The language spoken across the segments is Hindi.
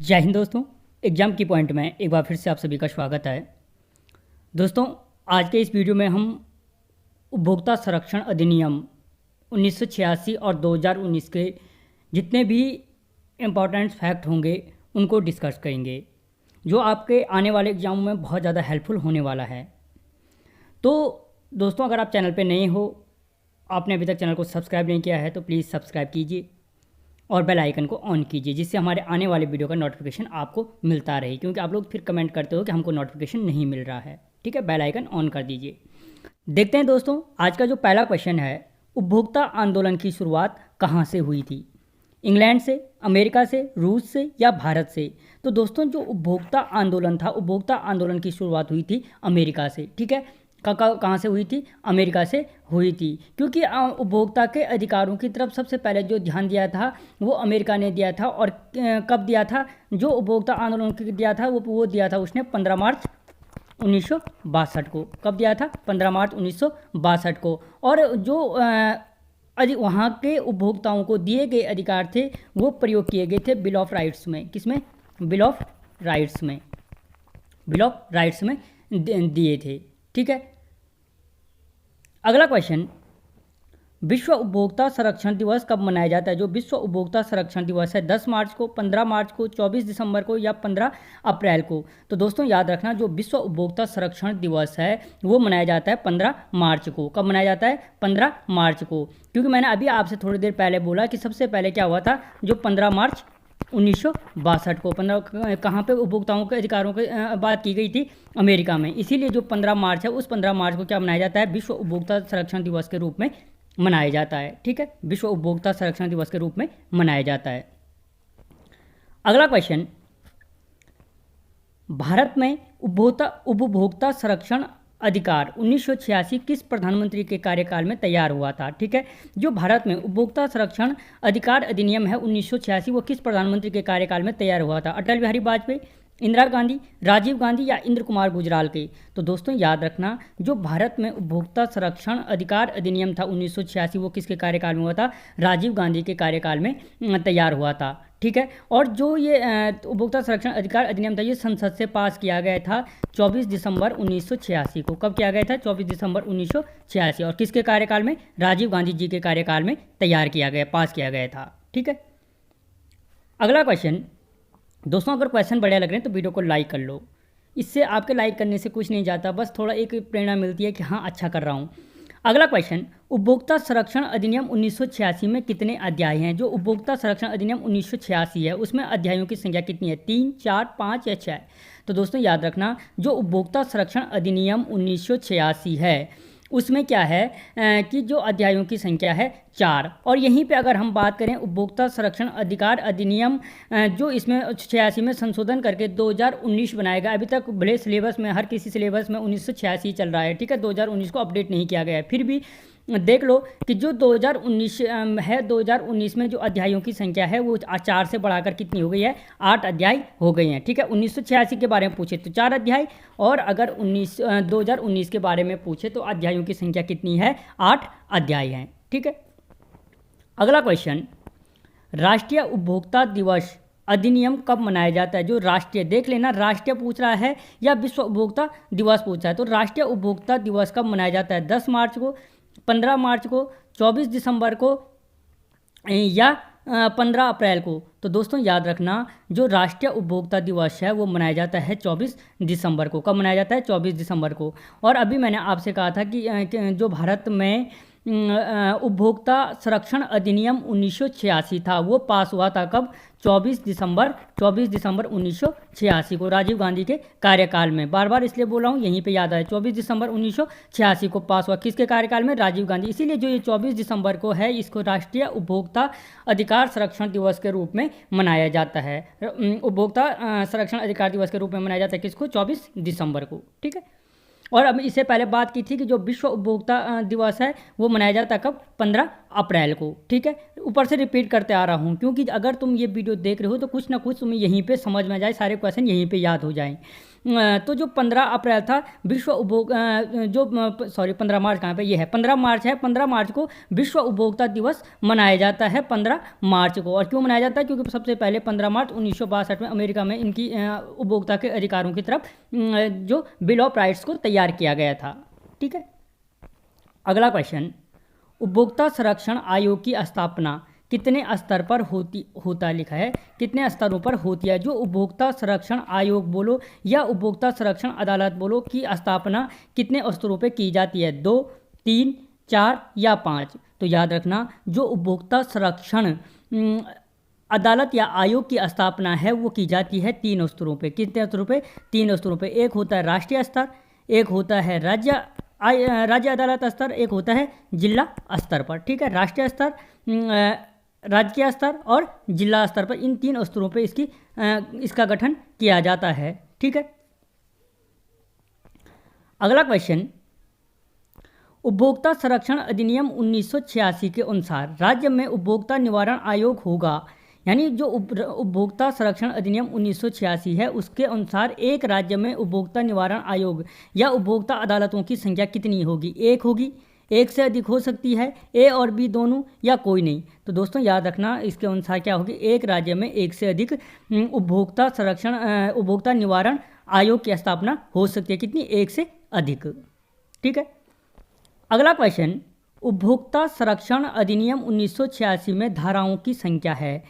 जय हिंद दोस्तों। एग्ज़ाम की पॉइंट में एक बार फिर से आप सभी का स्वागत है। दोस्तों, आज के इस वीडियो में हम उपभोक्ता संरक्षण अधिनियम 1986 और 2019 के जितने भी इम्पोर्टेंट फैक्ट होंगे उनको डिस्कस करेंगे, जो आपके आने वाले एग्ज़ाम में बहुत ज़्यादा हेल्पफुल होने वाला है। तो दोस्तों, अगर आप चैनल पे नए हो, आपने अभी तक चैनल को सब्सक्राइब नहीं किया है तो प्लीज़ सब्सक्राइब कीजिए और बेल आइकन को ऑन कीजिए, जिससे हमारे आने वाले वीडियो का नोटिफिकेशन आपको मिलता रहे, क्योंकि आप लोग फिर कमेंट करते हो कि हमको नोटिफिकेशन नहीं मिल रहा है। ठीक है, बेल आइकन ऑन कर दीजिए। देखते हैं दोस्तों, आज का जो पहला क्वेश्चन है, उपभोक्ता आंदोलन की शुरुआत कहाँ से हुई थी? इंग्लैंड से, अमेरिका से, रूस से या भारत से? तो दोस्तों, जो उपभोक्ता आंदोलन था, उपभोक्ता आंदोलन की शुरुआत हुई थी अमेरिका से। ठीक है, कहाँ से हुई थी? अमेरिका से हुई थी, क्योंकि उपभोक्ता के अधिकारों की तरफ सबसे पहले जो ध्यान दिया था वो अमेरिका ने दिया था। और कब दिया था? जो उपभोक्ता आंदोलन दिया था वो दिया था उसने 15 मार्च 1962 को। कब दिया था? 15 मार्च 1962 को। और जो वहाँ के उपभोक्ताओं को दिए गए अधिकार थे वो प्रयोग किए गए थे बिल ऑफ राइट्स में। किसमें? बिल ऑफ राइट्स में। बिल ऑफ राइट्स में दिए थे। ठीक है, अगला क्वेश्चन, विश्व उपभोक्ता संरक्षण दिवस कब मनाया जाता है? जो विश्व उपभोक्ता संरक्षण दिवस है 10 मार्च को, 15 मार्च को, 24 दिसंबर को या 15 अप्रैल को? तो दोस्तों याद रखना, जो विश्व उपभोक्ता संरक्षण दिवस है वो मनाया जाता है 15 मार्च को। कब मनाया जाता है? 15 मार्च को। क्योंकि मैंने अभी आपसे थोड़ी देर पहले बोला कि सबसे पहले क्या हुआ था, जो 15 मार्च 1962 को 15 कहाँ पे उपभोक्ताओं के अधिकारों की बात की गई थी? अमेरिका में। इसीलिए जो 15 मार्च है उस 15 मार्च को क्या मनाया जाता है? विश्व उपभोक्ता संरक्षण दिवस के रूप में मनाया जाता है। ठीक है, विश्व उपभोक्ता संरक्षण दिवस के रूप में मनाया जाता है। अगला क्वेश्चन, भारत में उपभोक्ता संरक्षण अधिकार 1986 किस प्रधानमंत्री के कार्यकाल में तैयार हुआ था? ठीक है, जो भारत में उपभोक्ता संरक्षण अधिकार अधिनियम है 1986 वो किस प्रधानमंत्री के कार्यकाल में तैयार हुआ था? अटल बिहारी वाजपेयी, इंदिरा गांधी, राजीव गांधी या इंद्र कुमार गुजराल के? तो दोस्तों याद रखना, जो भारत में उपभोक्ता संरक्षण अधिकार अधिनियम था 1986 वो किसके कार्यकाल में हुआ था? राजीव गांधी के कार्यकाल में तैयार हुआ था। ठीक है, और जो ये उपभोक्ता संरक्षण अधिकार अधिनियम था ये संसद से पास किया गया था 24 दिसंबर 1986 को। कब किया गया था? 24 दिसंबर 1986। और किसके कार्यकाल में? राजीव गांधी जी के कार्यकाल में तैयार किया गया, पास किया गया था। ठीक है, अगला क्वेश्चन, दोस्तों अगर क्वेश्चन बढ़िया लग रहे हैं तो वीडियो को लाइक कर लो। इससे आपके लाइक करने से कुछ नहीं जाता, बस थोड़ा एक प्रेरणा मिलती है कि हाँ अच्छा कर रहा हूँ। अगला क्वेश्चन, उपभोक्ता संरक्षण अधिनियम 1986 में कितने अध्याय हैं? जो उपभोक्ता संरक्षण अधिनियम 1986 है उसमें अध्यायों की संख्या कितनी है? 3, 4, 5 या 6? तो दोस्तों याद रखना, जो उपभोक्ता संरक्षण अधिनियम 1986 है उसमें क्या है कि जो अध्यायों की संख्या है 4। और यहीं पे अगर हम बात करें उपभोक्ता संरक्षण अधिकार अधिनियम जो इसमें 86 में संशोधन करके 2019 बनाया गया। अभी तक भले सिलेबस में, हर किसी सिलेबस में 1986 चल रहा है। ठीक है, 2019 को अपडेट नहीं किया गया है। फिर भी देख लो कि जो 2019 है, 2019 में जो अध्यायों की संख्या है वो 4 से बढ़ाकर कितनी हो गई है? 8 अध्याय हो गई हैं। ठीक है, 1986 के बारे में पूछे तो 4 अध्याय, और अगर 2019 के बारे में पूछे तो अध्यायों की संख्या कितनी है? 8 अध्याय हैं। ठीक है, अगला क्वेश्चन, राष्ट्रीय उपभोक्ता दिवस अधिनियम कब मनाया जाता है? जो राष्ट्रीय, देख लेना, राष्ट्रीय पूछ रहा है या विश्व उपभोक्ता दिवस पूछ रहा है। तो राष्ट्रीय उपभोक्ता दिवस कब मनाया जाता है? 10 मार्च को, 15 मार्च को, 24 दिसंबर को या 15 अप्रैल को? तो दोस्तों याद रखना, जो राष्ट्रीय उपभोक्ता दिवस है वो मनाया जाता है 24 दिसंबर को। कब मनाया जाता है? 24 दिसंबर को। और अभी मैंने आपसे कहा था कि जो भारत में उपभोक्ता संरक्षण अधिनियम 1986 था वो पास हुआ था कब? 24 दिसंबर 1986 को, राजीव गांधी के कार्यकाल में। बार बार इसलिए बोल रहा हूँ, यहीं पे याद आए, 24 दिसंबर 1986 को पास हुआ। किसके कार्यकाल में? राजीव गांधी। इसीलिए जो ये 24 दिसंबर को है इसको राष्ट्रीय उपभोक्ता अधिकार संरक्षण दिवस के रूप में मनाया जाता है। उपभोक्ता संरक्षण अधिकार दिवस के रूप में मनाया जाता है किसको? 24 दिसंबर को। ठीक है, और अब इससे पहले बात की थी कि जो विश्व उपभोक्ता दिवस है वो मनाया जाता है कब? 15 अप्रैल को। ठीक है, ऊपर से रिपीट करते आ रहा हूँ क्योंकि अगर तुम ये वीडियो देख रहे हो तो कुछ ना कुछ तुम्हें यहीं पे समझ में आ जाए, सारे क्वेश्चन यहीं पे याद हो जाएं। तो जो 15 अप्रैल था विश्व उपभोग जो 15 मार्च कहाँ पे, ये है 15 मार्च है, 15 मार्च को विश्व उपभोक्ता दिवस मनाया जाता है 15 मार्च को। और क्यों मनाया जाता है? क्योंकि सबसे पहले 15 मार्च 1962 में अमेरिका में इनकी उपभोक्ता के अधिकारों की तरफ जो बिल ऑफ राइट्स को तैयार किया गया था। ठीक है, अगला क्वेश्चन, उपभोक्ता संरक्षण आयोग की स्थापना कितने स्तर पर होता लिखा है, कितने स्तरों पर होती है? जो उपभोक्ता संरक्षण आयोग बोलो या उपभोक्ता संरक्षण अदालत बोलो की स्थापना कितने स्तरों पर की जाती है? 2, 3, 4 या 5? तो याद रखना, जो उपभोक्ता संरक्षण अदालत या आयोग की स्थापना है वो की जाती है 3 स्तरों पे। कितने स्तरों पे? 3 स्तरों पे। एक होता है राष्ट्रीय स्तर, एक होता है राज्य अदालत स्तर, एक होता है जिला स्तर पर। ठीक है, राष्ट्रीय स्तर, राज्य स्तर और जिला स्तर पर, इन 3 स्तरों पे इसका गठन किया जाता है। ठीक है, अगला क्वेश्चन, उपभोक्ता संरक्षण अधिनियम 1986 के अनुसार राज्य में उपभोक्ता निवारण आयोग होगा। यानी जो उपभोक्ता संरक्षण अधिनियम 1986 है उसके अनुसार एक राज्य में उपभोक्ता निवारण आयोग या उपभोक्ता अदालतों की संख्या कितनी होगी? 1 होगी, 1 से अधिक हो सकती है, ए और बी दोनों, या कोई नहीं? तो दोस्तों याद रखना, इसके अनुसार क्या होगी? एक राज्य में 1 से अधिक उपभोक्ता निवारण आयोग की स्थापना हो सकती है। कितनी? 1 से अधिक। ठीक है, अगला क्वेश्चन, उपभोक्ता संरक्षण अधिनियम 1986 में धाराओं की संख्या है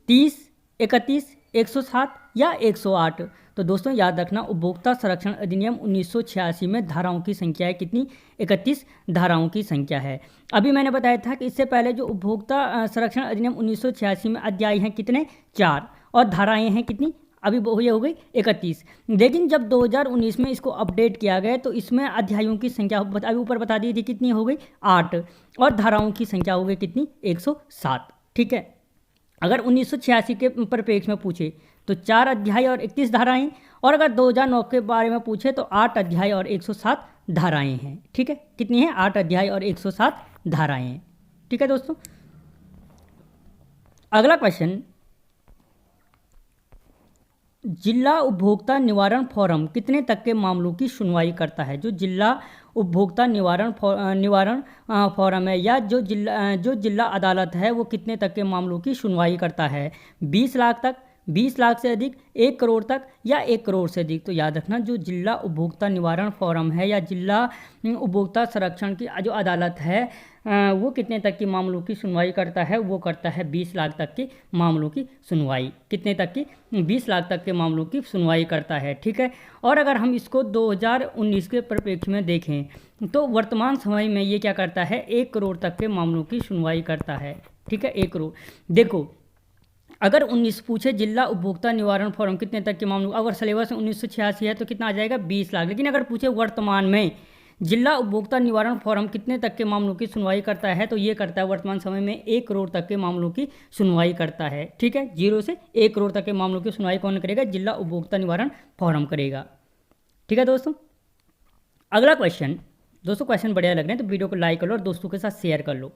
30, 31, 107 या 108? तो दोस्तों याद रखना, उपभोक्ता संरक्षण अधिनियम 1986 में धाराओं की संख्या है कितनी? 31 धाराओं की संख्या है। अभी मैंने बताया था कि इससे पहले जो उपभोक्ता संरक्षण अधिनियम 1986 में अध्याय हैं कितने? 4, और धाराएं हैं कितनी? अभी ये हो गई 31। लेकिन जब 2019 में इसको अपडेट किया गया तो इसमें अध्यायों की संख्या अभी ऊपर बता दी थी कितनी हो गई? 8, और धाराओं की संख्या हो गई कितनी? 107। ठीक है, अगर 1986 के परिप्रेक्ष्य में पूछे तो 4 अध्याय और 31 धाराएं, और अगर 2009 के बारे में पूछे तो 8 अध्याय और 107 धाराएं हैं। ठीक है, कितनी है? 8 अध्याय और 107 धाराएं हैं। ठीक है दोस्तों, अगला क्वेश्चन, जिला उपभोक्ता निवारण फोरम कितने तक के मामलों की सुनवाई करता है? जो जिला उपभोक्ता निवारण फोरम है या जो जिला अदालत है वो कितने तक के मामलों की सुनवाई करता है? 20 लाख तक, 20 लाख से अधिक, 1 करोड़ तक या 1 करोड़ से अधिक? तो याद रखना, जो जिला उपभोक्ता निवारण फोरम है या जिला उपभोक्ता संरक्षण की जो अदालत है वो कितने तक की मामलों की सुनवाई करता है? वो करता है 20 लाख तक के मामलों की सुनवाई। कितने तक की? 20 लाख तक के मामलों की सुनवाई करता है। ठीक है, और अगर हम इसको 2019 के परिप्रेक्ष्य में देखें तो वर्तमान समय में ये क्या करता है? 1 करोड़ तक के मामलों की सुनवाई करता है। ठीक है, 1 करोड़। देखो, अगर 19 पूछे जिला उपभोक्ता निवारण फोरम कितने तक के मामलों, अगर सिलेबस 1986 है तो कितना आ जाएगा? 20 लाख। लेकिन अगर पूछे वर्तमान में जिला उपभोक्ता निवारण फोरम कितने तक के मामलों की सुनवाई करता है तो ये करता है वर्तमान समय में 1 करोड़ तक के मामलों की सुनवाई करता है। ठीक है, 0 से 1 करोड़ तक के मामलों की सुनवाई कौन करेगा? जिला उपभोक्ता निवारण फोरम करेगा। ठीक है दोस्तों, अगला क्वेश्चन, दोस्तों क्वेश्चन बढ़िया लग रहे हैं तो वीडियो को लाइक कर लो और दोस्तों के साथ शेयर कर लो।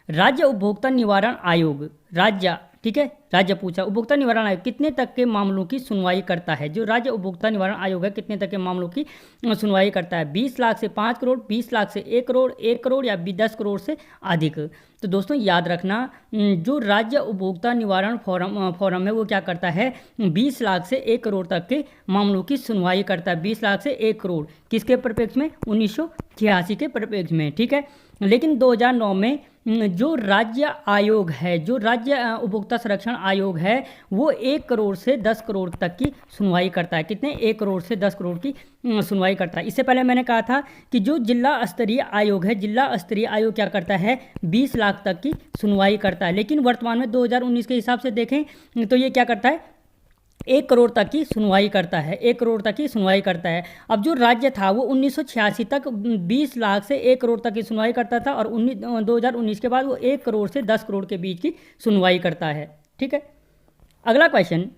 राज्य उपभोक्ता निवारण आयोग, राज्य, ठीक है, राज्य पूछा, उपभोक्ता निवारण आयोग कितने तक के मामलों की सुनवाई करता है? जो राज्य उपभोक्ता निवारण आयोग है कितने तक के मामलों की सुनवाई करता है? 20 लाख से 5 करोड़, 20 लाख से 1 करोड़, 1 करोड़ या 10 करोड़ से अधिक? तो दोस्तों याद रखना, जो राज्य उपभोक्ता निवारण फोरम है वो क्या करता है? 20 लाख से 1 करोड़ तक के मामलों की सुनवाई करता है। 20 लाख से 1 करोड़ किसके परिप्रेक्ष्य में? 1986 के परिप्रेक्ष्य में। ठीक है, लेकिन 2009 में जो राज्य आयोग है, जो राज्य उपभोक्ता संरक्षण आयोग है वो 1 करोड़ से 10 करोड़ तक की सुनवाई करता है। कितने? 1 करोड़ से 10 करोड़ की सुनवाई करता है। इससे पहले मैंने कहा था कि जो जिला स्तरीय आयोग है, जिला स्तरीय आयोग क्या करता है? 20 लाख तक की सुनवाई करता है। लेकिन वर्तमान में 2019 के हिसाब से देखें तो ये क्या करता है? 1 करोड़ तक की सुनवाई करता है। 1 करोड़ तक की सुनवाई करता है। अब जो राज्य था वो 1986 तक 20 लाख से 1 करोड़ तक की सुनवाई करता था और 2019 के बाद वो 1 करोड़ से 10 करोड़ के बीच की सुनवाई करता है। ठीक है, अगला क्वेश्चन,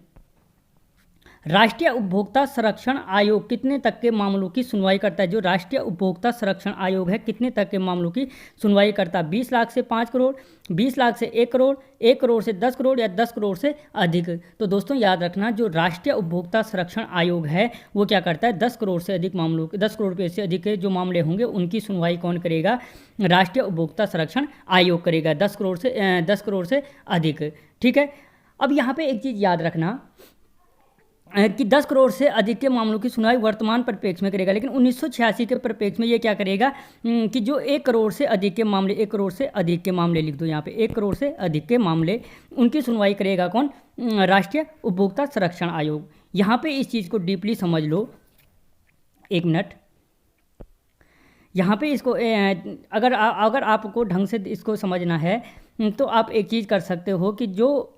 राष्ट्रीय उपभोक्ता संरक्षण आयोग कितने तक के मामलों की सुनवाई करता है? जो राष्ट्रीय उपभोक्ता संरक्षण आयोग है कितने तक के मामलों की सुनवाई करता है? 20 लाख से 5 करोड़, 20 लाख से 1 करोड़, 1 करोड़ से 10 करोड़ या 10 करोड़ से अधिक? तो दोस्तों याद रखना, जो राष्ट्रीय उपभोक्ता संरक्षण आयोग है वो क्या करता है? 10 करोड़ से अधिक मामलों, 10 करोड़ रुपये से अधिक के जो मामले होंगे उनकी सुनवाई कौन करेगा? राष्ट्रीय उपभोक्ता संरक्षण आयोग करेगा, 10 करोड़ से अधिक। ठीक है, अब यहाँ पे एक चीज़ याद रखना कि 10 करोड़ से अधिक के मामलों की सुनवाई वर्तमान परिप्रेक्ष्य में करेगा, लेकिन 1986 के परिप्रेक्ष्य में ये क्या करेगा कि जो 1 करोड़ से अधिक के मामले, 1 करोड़ से अधिक के मामले लिख दो यहाँ पे, 1 करोड़ से अधिक के मामले, उनकी सुनवाई करेगा कौन? राष्ट्रीय उपभोक्ता संरक्षण आयोग। यहाँ पे इस चीज़ को डीपली समझ लो, 1 मिनट। यहाँ पे इसको अगर आपको ढंग से इसको समझना है तो आप एक चीज़ कर सकते हो कि जो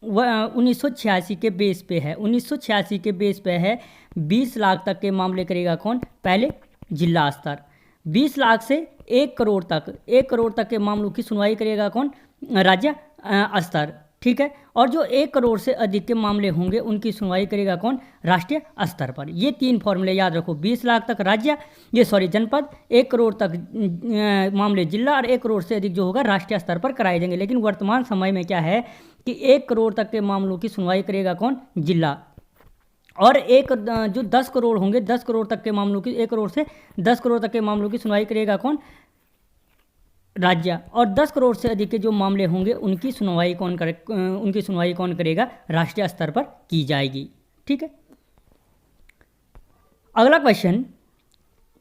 1986 के बेस पे है, 1986 के बेस पे है 20 लाख तक के मामले करेगा कौन? पहले जिला स्तर। 20 लाख से 1 करोड़ तक, 1 करोड़ तक के मामलों की सुनवाई करेगा कौन? राज्य स्तर। ठीक है, और जो 1 करोड़ से अधिक के मामले होंगे उनकी सुनवाई करेगा कौन? राष्ट्रीय स्तर पर। ये 3 फॉर्मूले याद रखो, 20 लाख तक राज्य, जनपद, 1 करोड़ तक मामले जिला और 1 करोड़ से अधिक जो होगा राष्ट्रीय स्तर पर कराए जाएंगे। लेकिन वर्तमान समय में क्या है कि 1 करोड़ तक के मामलों की सुनवाई करेगा कौन? जिला, और जो 10 करोड़ होंगे, 10 करोड़ तक के मामलों की, 1 करोड़ से 10 करोड़ तक के मामलों की सुनवाई करेगा कौन? राज्य, और 10 करोड़ से अधिक के जो मामले होंगे उनकी सुनवाई कौन करेगा? राष्ट्रीय स्तर पर की जाएगी। ठीक है, अगला क्वेश्चन,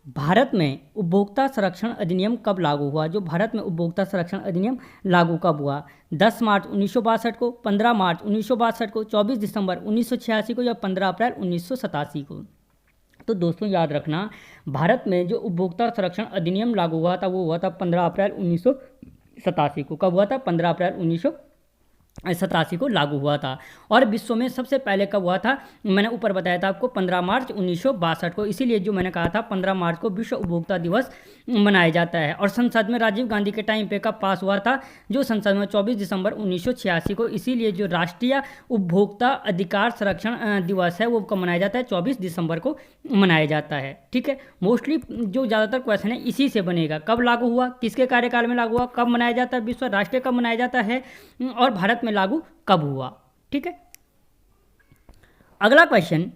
भारत में उपभोक्ता संरक्षण अधिनियम कब लागू हुआ? जो भारत में उपभोक्ता संरक्षण अधिनियम लागू कब हुआ? 10 मार्च 1962 को, 15 मार्च 1962 को, 24 दिसंबर 1986 को या 15 अप्रैल 1987 को? तो दोस्तों याद रखना, भारत में जो उपभोक्ता संरक्षण अधिनियम लागू हुआ था वो हुआ था 15 अप्रैल 1987 को। कब हुआ था? 15 अप्रैल 1987 को लागू हुआ था। और विश्व में सबसे पहले कब हुआ था? मैंने ऊपर बताया था आपको, 15 मार्च 1962 को। इसीलिए जो मैंने कहा था 15 मार्च को विश्व उपभोक्ता दिवस मनाया जाता है। और संसद में राजीव गांधी के टाइम पे कब पास हुआ था? जो संसद में 24 दिसंबर 1986 को। इसीलिए जो राष्ट्रीय उपभोक्ता अधिकार संरक्षण दिवस है वो कब मनाया जाता है? 24 दिसंबर को मनाया जाता है। ठीक है, मोस्टली जो ज़्यादातर क्वेश्चन है इसी से बनेगा। कब लागू हुआ, किसके कार्यकाल में लागू हुआ, कब मनाया जाता है विश्व, राष्ट्रीय कब मनाया जाता है, और भारत में लागू कब हुआ। ठीक है, अगला क्वेश्चन,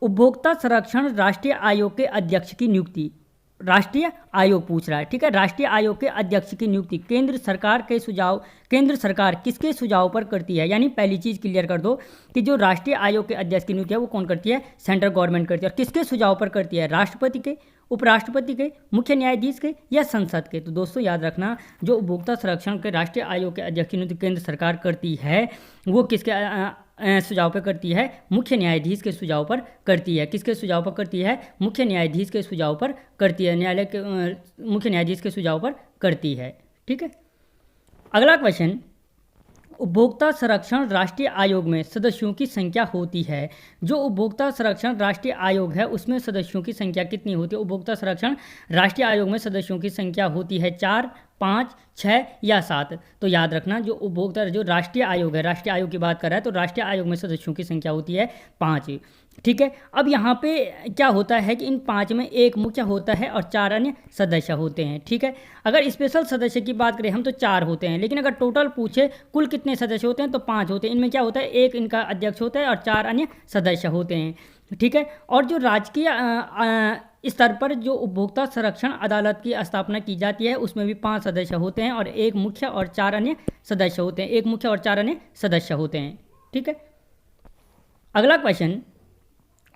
उपभोक्ता संरक्षण राष्ट्रीय आयोग के अध्यक्ष की नियुक्ति। राष्ट्रीय आयोग पूछ रहा है। ठीक है, राष्ट्रीय आयोग के अध्यक्ष की नियुक्ति केंद्र सरकार किसके सुझाव पर करती है? यानी पहली चीज क्लियर कर दो कि जो राष्ट्रीय आयोग के अध्यक्ष की नियुक्ति है वो कौन करती है? सेंट्रल गवर्नमेंट करती है। और किसके सुझाव पर करती है? राष्ट्रपति के, उपराष्ट्रपति के, मुख्य न्यायाधीश के या संसद के? तो दोस्तों याद रखना, जो उपभोक्ता संरक्षण के राष्ट्रीय आयोग के अध्यक्ष की नियुक्ति केंद्र सरकार करती है वो किसके सुझाव पर करती है? मुख्य न्यायाधीश के सुझाव पर करती है। किसके सुझाव पर करती है? मुख्य न्यायाधीश के सुझाव पर करती है। न्यायालय के मुख्य न्यायाधीश के सुझाव पर करती है। ठीक है, अगला क्वेश्चन, उपभोक्ता संरक्षण राष्ट्रीय आयोग में सदस्यों की संख्या होती है। जो उपभोक्ता संरक्षण राष्ट्रीय आयोग है उसमें सदस्यों की संख्या कितनी होती है? उपभोक्ता संरक्षण राष्ट्रीय आयोग में सदस्यों की संख्या होती है 4, 5, 6 या 7। तो याद रखना, जो राष्ट्रीय आयोग है, राष्ट्रीय आयोग की बात कर रहा है तो राष्ट्रीय आयोग में सदस्यों की संख्या होती है 5। ठीक है, अब यहाँ पे क्या होता है कि इन 5 में एक मुख्य होता है और 4 अन्य सदस्य होते हैं। ठीक है, अगर स्पेशल सदस्य की बात करें हम तो 4 होते हैं, लेकिन अगर टोटल पूछे कुल कितने सदस्य होते हैं तो 5 होते हैं। इनमें क्या होता है? एक इनका अध्यक्ष होता है और 4 अन्य सदस्य होते हैं। ठीक है, और जो राजकीय स्तर पर जो उपभोक्ता संरक्षण अदालत की स्थापना की जाती है उसमें भी 5 सदस्य होते हैं और एक मुख्य और 4 अन्य सदस्य होते हैं। एक मुख्य और 4 अन्य सदस्य होते हैं। ठीक है, अगला क्वेश्चन,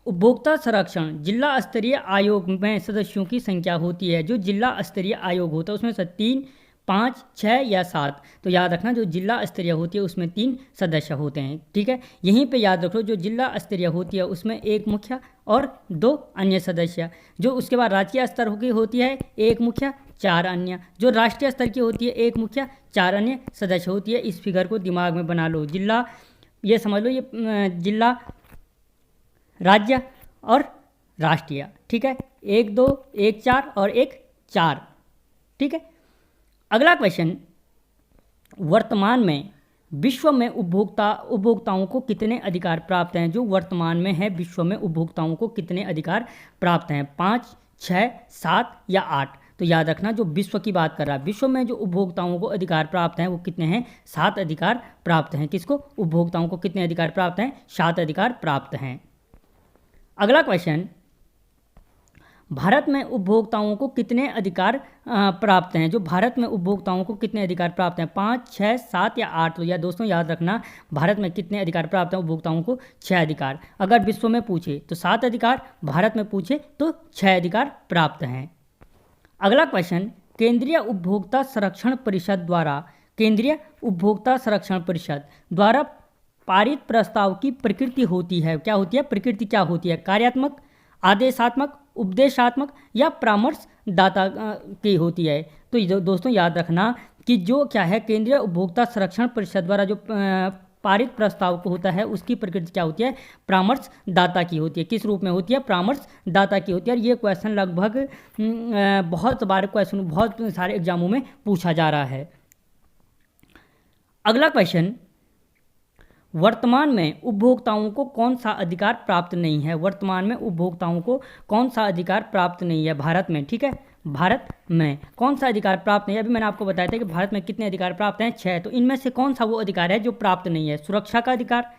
उपभोक्ता संरक्षण जिला स्तरीय आयोग में सदस्यों की संख्या होती है। जो जिला स्तरीय आयोग होता है उसमें 3, 5, 6 या 7। तो याद रखना, जो जिला स्तरीय होती है उसमें 3 सदस्य होते हैं। ठीक है, यहीं पे याद रखो, जो जिला स्तरीय होती है उसमें एक मुख्य और 2 अन्य सदस्य। जो उसके बाद राज्य स्तर की होती है एक मुख्य, 4 अन्य। जो राष्ट्रीय स्तर की होती है एक मुख्य, 4 अन्य सदस्य होती है। इस फिगर को दिमाग में बना लो। जिला, ये समझ लो, ये जिला, राज्य और राष्ट्रीय। ठीक है, 1, 2, 1, 4 और 1, 4। ठीक है, अगला क्वेश्चन, वर्तमान में विश्व में उपभोक्ताओं को कितने अधिकार प्राप्त हैं? जो वर्तमान में है, विश्व में उपभोक्ताओं को कितने अधिकार प्राप्त हैं? 5, 6, 7 या 8? तो याद रखना, जो विश्व की बात कर रहा है, विश्व में जो उपभोक्ताओं को अधिकार प्राप्त हैं वो कितने हैं? 7 अधिकार प्राप्त हैं। किसको? उपभोक्ताओं को कितने अधिकार प्राप्त हैं? 7 अधिकार प्राप्त हैं। अगला क्वेश्चन, भारत में उपभोक्ताओं को कितने अधिकार प्राप्त हैं? जो भारत में उपभोक्ताओं को कितने अधिकार प्राप्त हैं? 5, 6, 7 या 8? तो या दोस्तों याद रखना, भारत में कितने अधिकार प्राप्त हैं उपभोक्ताओं को? 6 अधिकार। अगर विश्व में पूछे तो 7 अधिकार, भारत में पूछे तो 6 अधिकार प्राप्त हैं। अगला क्वेश्चन, केंद्रीय उपभोक्ता संरक्षण परिषद द्वारा पारित प्रस्ताव की प्रकृति होती है, क्या होती है? प्रकृति क्या होती है? कार्यात्मक, आदेशात्मक, उपदेशात्मक या परामर्शदाता की होती है? तो दोस्तों याद रखना कि जो क्या है, केंद्रीय उपभोक्ता संरक्षण परिषद द्वारा जो पारित प्रस्ताव को होता है उसकी प्रकृति क्या होती है? परामर्शदाता की होती है। किस रूप में होती है? परामर्शदाता की होती है। और ये क्वेश्चन लगभग बहुत सारे एग्जामों में पूछा जा रहा है। अगला क्वेश्चन, वर्तमान में उपभोक्ताओं को कौन सा अधिकार प्राप्त नहीं है? वर्तमान में उपभोक्ताओं को कौन सा अधिकार प्राप्त नहीं है भारत में? ठीक है, भारत में कौन सा अधिकार प्राप्त नहीं है? अभी मैंने आपको बताया था कि भारत में कितने अधिकार प्राप्त हैं? 6। तो इनमें से कौन सा वो अधिकार है जो प्राप्त नहीं है? सुरक्षा का अधिकार,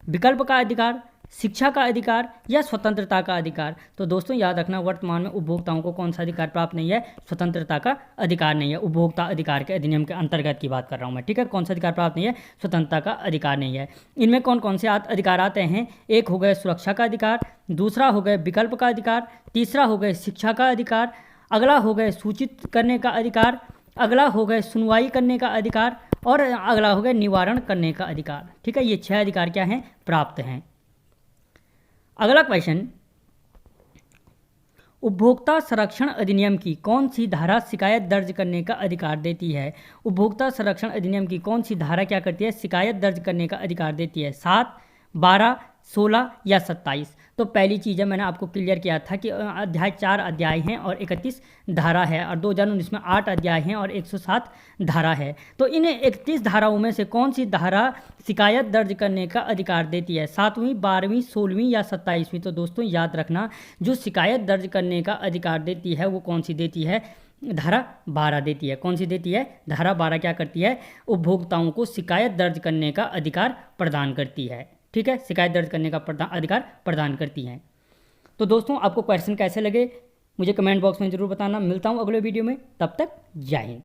विकल्प का अधिकार, शिक्षा का अधिकार या स्वतंत्रता का अधिकार? तो दोस्तों याद रखना, वर्तमान में उपभोक्ताओं को कौन सा अधिकार प्राप्त नहीं है? स्वतंत्रता का अधिकार नहीं है। उपभोक्ता अधिकार के अधिनियम के अंतर्गत की बात कर रहा हूँ मैं। ठीक है, कौन सा अधिकार प्राप्त नहीं है? स्वतंत्रता का अधिकार नहीं है। इनमें कौन कौन से अधिकार आते हैं? एक हो गए सुरक्षा का अधिकार, दूसरा हो गए विकल्प का अधिकार, तीसरा हो गए शिक्षा का अधिकार, अगला हो गए सूचित करने का अधिकार, अगला हो गए सुनवाई करने का अधिकार और अगला हो गया निवारण करने का अधिकार। ठीक है, ये 6 अधिकार क्या हैं? प्राप्त हैं। अगला क्वेश्चन, उपभोक्ता संरक्षण अधिनियम की कौन सी धारा शिकायत दर्ज करने का अधिकार देती है? उपभोक्ता संरक्षण अधिनियम की कौन सी धारा क्या करती है? शिकायत दर्ज करने का अधिकार देती है। 7, 12, 16 या 27? तो पहली चीज़ है, मैंने आपको क्लियर किया था कि 4 अध्याय हैं और 31 धारा है, और 2019 में 8 अध्याय हैं और 107 धारा है। तो इन 31 धाराओं में से कौन सी धारा शिकायत दर्ज करने का अधिकार देती है? 7वीं, 12वीं, 16वीं या 27वीं? तो दोस्तों याद रखना, जो शिकायत दर्ज करने का अधिकार देती है वो कौन सी देती है? धारा 12 देती है। कौन सी देती है? धारा 12 क्या करती है? उपभोक्ताओं को शिकायत दर्ज करने का अधिकार प्रदान करती है। ठीक है, शिकायत दर्ज करने का अधिकार प्रदान करती हैं। तो दोस्तों आपको क्वेश्चन कैसे लगे मुझे कमेंट बॉक्स में ज़रूर बताना। मिलता हूँ अगले वीडियो में, तब तक जय हिंद।